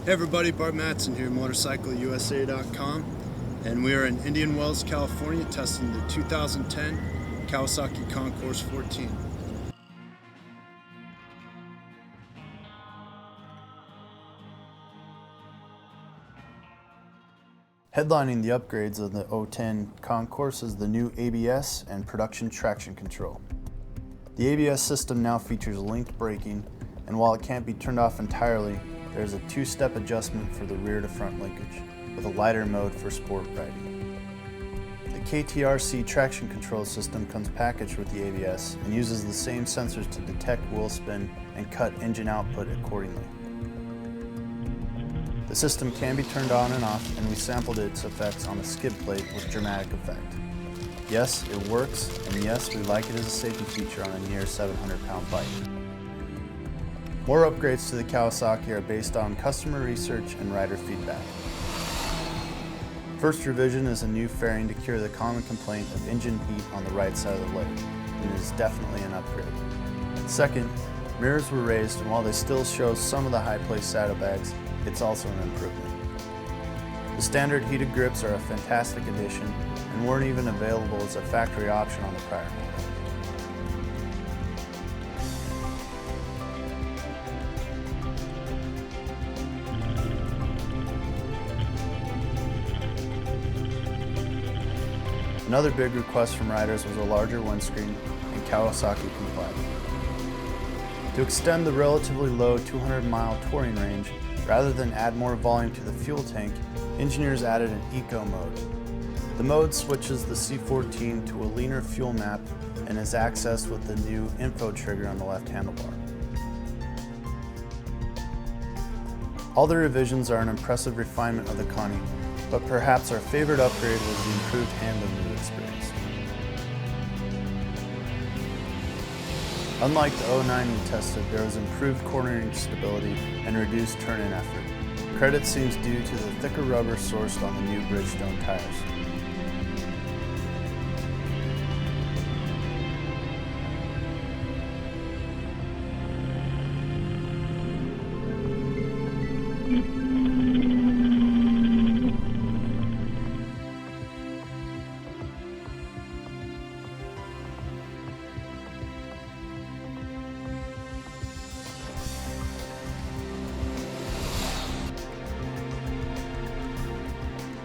Hey everybody, Bart Mattson here, MotoUSA.com, and we are in Indian Wells, California, testing the 2010 Kawasaki Concours 14. Headlining the upgrades of the 010 Concours is the new ABS and production traction control. The ABS system now features linked braking, and while it can't be turned off entirely, there is a two-step adjustment for the rear to front linkage, with a lighter mode for sport riding. The KTRC traction control system comes packaged with the ABS and uses the same sensors to detect wheel spin and cut engine output accordingly. The system can be turned on and off, and we sampled its effects on a skid plate with dramatic effect. Yes, it works, and yes, we like it as a safety feature on a near 700-pound bike. More upgrades to the Kawasaki are based on customer research and rider feedback. First revision is a new fairing to cure the common complaint of engine heat on the right side of the leg, and it is definitely an upgrade. Second, mirrors were raised, and while they still show some of the high-place saddlebags, it's also an improvement. The standard heated grips are a fantastic addition and weren't even available as a factory option on the prior model. Another big request from riders was a larger windscreen, and Kawasaki complied. To extend the relatively low 200-mile touring range, rather than add more volume to the fuel tank, engineers added an eco mode. The mode switches the C14 to a leaner fuel map and is accessed with the new info trigger on the left handlebar. All the revisions are an impressive refinement of the Connie, but perhaps our favorite upgrade was the improved handling experience. Unlike the 09 we tested, there was improved cornering stability and reduced turn-in effort. Credit seems due to the thicker rubber sourced on the new Bridgestone tires.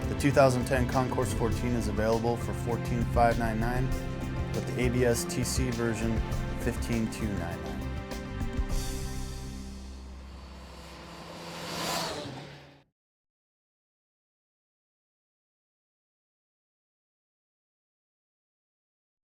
The 2010 Concours 14 is available for $14,599, with the ABS TC version $15,299.